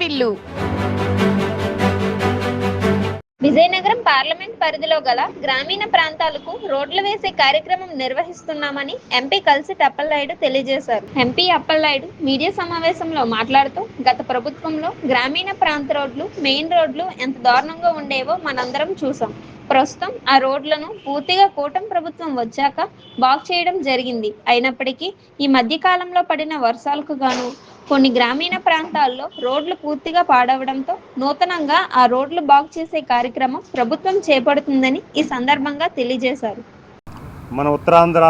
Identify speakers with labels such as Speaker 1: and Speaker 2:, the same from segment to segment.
Speaker 1: వార్తిల్లు. Vizianagaram parliament పరిధిలో గల గ్రామీణ ప్రాంతాలకు రోడ్లు వేసే కార్యక్రమం నిర్వహిస్తున్నామని ఎంపీ కలిసి అప్పలనాయుడు తెలియజేశారు. ఎంపీ అప్పలనాయుడు మీడియా సమావేశంలో మాట్లాడుతూ, గత ప్రభుత్వంలో గ్రామీణ ప్రాంత రోడ్లు, మెయిన్ రోడ్లు ఎంత దారుణంగా ఉండేవో మనందరం చూసాం. ప్రస్తుతం ఆ రోడ్లను పూర్తిగా కూటమి ప్రభుత్వం వచ్చాక బాగు చేయడం జరిగింది. అయినప్పటికీ ఈ మధ్య కాలంలో పడిన వర్షాలకు గాను కొన్ని గ్రామీణ ప్రాంతాల్లో రోడ్లు పూర్తిగా పాడవడంతో నూతనంగా ఆ రోడ్లు బాగు చేసే కార్యక్రమం ప్రభుత్వం చేపడుతుందని ఈ సందర్భంగా తెలియజేశారు.
Speaker 2: మన ఉత్తరాంధ్ర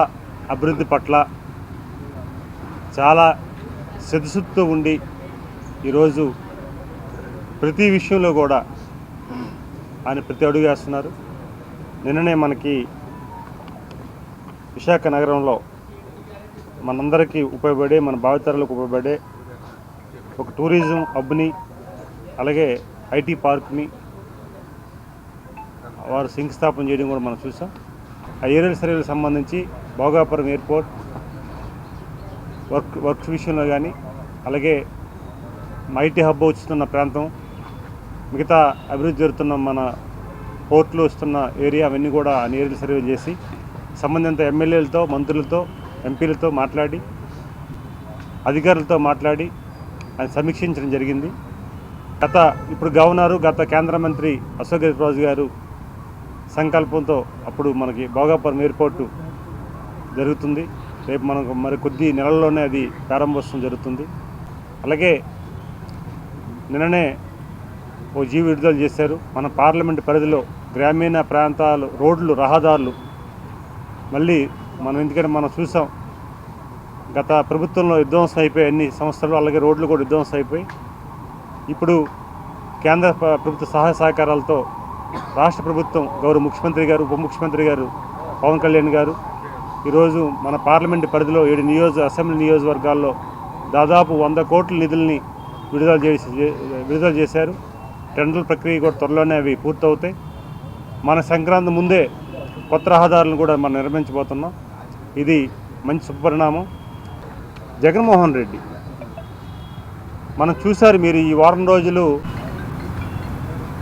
Speaker 2: అభివృద్ధి పట్ల చాలా సిద్ధశుద్ధితో ఉండి ఈరోజు ప్రతి విషయంలో కూడా ఆయన ప్రతి అడుగు వేస్తున్నారు. నిన్ననే మనకి విశాఖ నగరంలో మనందరికీ ఉపయోగపడే, మన భావితరాలకు ఉపయోగపడే ఒక టూరిజం హబ్ని, అలాగే ఐటీ పార్క్ని వారు శంకుస్థాపన చేయడం కూడా మనం చూసాం. ఆ ఏరియల్ సర్వేలకు సంబంధించి భోగాపురం ఎయిర్పోర్ట్ వర్క్ విషయంలో కానీ, అలాగే ఐటీ హబ్ వస్తున్న ప్రాంతం, మిగతా అభివృద్ధి జరుగుతున్న మన పోర్టులు వస్తున్న ఏరియా అవన్నీ కూడా ఏరియల్ సర్వే చేసి సంబంధిత ఎమ్మెల్యేలతో, మంత్రులతో, ఎంపీలతో మాట్లాడి, అధికారులతో మాట్లాడి ఆయన సమీక్షించడం జరిగింది. ఇప్పుడు గవర్నరు, గత కేంద్ర మంత్రి అశోక్ గజపతిరాజు గారు సంకల్పంతో అప్పుడు మనకి భోగాపురం ఎయిర్పోర్టు జరుగుతుంది. రేపు మనకు మరి కొద్ది నెలల్లోనే అది ప్రారంభోత్సవం జరుగుతుంది. అలాగే నిన్ననే ఓ జీవో విడుదల చేశారు. మన పార్లమెంట్ పరిధిలో గ్రామీణ ప్రాంతాలు రోడ్లు, రహదారులు మళ్ళీ ఎందుకంటే మనం చూసాం గత ప్రభుత్వంలో విధ్వంసం అయిపోయి అన్ని సంస్థలు, అలాగే రోడ్లు కూడా విధ్వంసం అయిపోయి ఇప్పుడు కేంద్ర ప్రభుత్వ సహాయ సహకారాలతో రాష్ట్ర ప్రభుత్వం, గౌరవ ముఖ్యమంత్రి గారు, ఉప ముఖ్యమంత్రి గారు పవన్ కళ్యాణ్ గారు ఈరోజు మన పార్లమెంటు పరిధిలో 7 అసెంబ్లీ నియోజకవర్గాల్లో దాదాపు 100 కోట్ల నిధుల్ని విడుదల చేశారు. టెండర్ల ప్రక్రియ కూడా త్వరలోనే అవి పూర్తవుతాయి. మన సంక్రాంతి ముందే కొత్త రహదారులను కూడా మనం నిర్మించబోతున్నాం. ఇది మంచి శుభపరిణామం. జగన్మోహన్ రెడ్డి మనం చూశారు, మీరు ఈ వారం రోజులు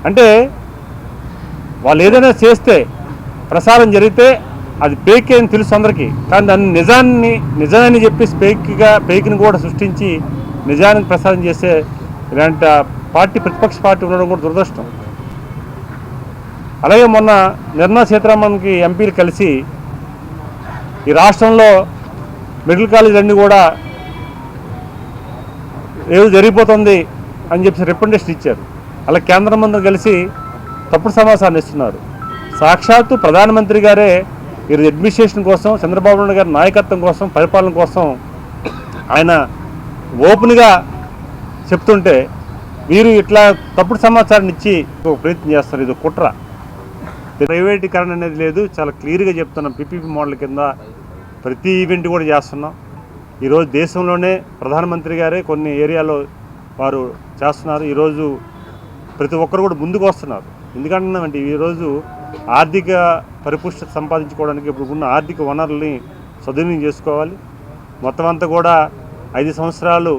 Speaker 2: అంటే వాళ్ళు ఏదైనా చేస్తే ప్రసారం జరిగితే అది ఫేక్ అని తెలుసు అందరికీ. కానీ దాన్ని నిజాన్ని చెప్పి ఫేక్ని కూడా సృష్టించి నిజానికి ప్రసారం చేసే ఇలాంటి ప్రతిపక్ష పార్టీ ఉండడం కూడా దురదృష్టం. అలాగే మొన్న నిర్మలా సీతారామన్కి ఎంపీలు కలిసి ఈ రాష్ట్రంలో మెడికల్ కాలేజీలన్నీ కూడా ఏదో జరిగిపోతుంది అని చెప్పి రికమెండేషన్ ఇచ్చారు. అలా కేంద్ర మంత్రులు కలిసి తప్పుడు సమాచారాన్ని ఇస్తున్నారు. సాక్షాత్తు ప్రధానమంత్రి గారే ఈరోజు అడ్మినిస్ట్రేషన్ కోసం, చంద్రబాబు నాయుడు గారి నాయకత్వం కోసం, పరిపాలన కోసం ఆయన ఓపెన్గా చెప్తుంటే వీరు ఇట్లా తప్పుడు సమాచారాన్ని ఇచ్చి ప్రయత్నం చేస్తారు. ఇది కుట్ర. ప్రైవేటీకరణ అనేది లేదు, చాలా క్లియర్గా చెప్తున్నాం. పీపీపీ మోడల్ కింద ప్రతి ఈవెంట్ కూడా చేస్తున్నాం. ఈరోజు దేశంలోనే ప్రధానమంత్రి గారే కొన్ని ఏరియాలో వారు చేస్తున్నారు. ఈరోజు ప్రతి ఒక్కరు కూడా ముందుకు వస్తున్నారు. ఎందుకంటున్నామంటే ఈరోజు ఆర్థిక పరిపుష్టత సంపాదించుకోవడానికి ఇప్పుడు ఉన్న ఆర్థిక వనరుల్ని సద్వినియోగం చేసుకోవాలి. మొత్తం అంతా కూడా 5 సంవత్సరాలు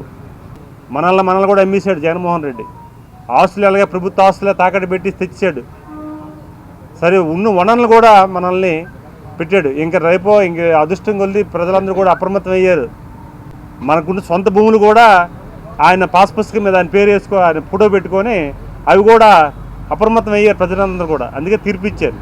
Speaker 2: మనల్ని కూడా అమ్మేశాడు జగన్మోహన్ రెడ్డి. ఆస్తులు అలాగే ప్రభుత్వ ఆస్తులే తాకట్టు పెట్టి తెచ్చాడు. సరే ఉన్న వనరులు కూడా మనల్ని పెట్టాడు. ఇంక అదృష్టం కొద్ది ప్రజలందరూ కూడా అప్రమత్తం అయ్యారు. మనకున్న సొంత భూములు కూడా ఆయన పాస్ పుస్తకం మీద ఆయన పేరు ఆయన ఫోటో పెట్టుకొని అవి కూడా అప్రమత్తం అయ్యారు ప్రజలందరూ కూడా. అందుకే తీర్పు ఇచ్చారు.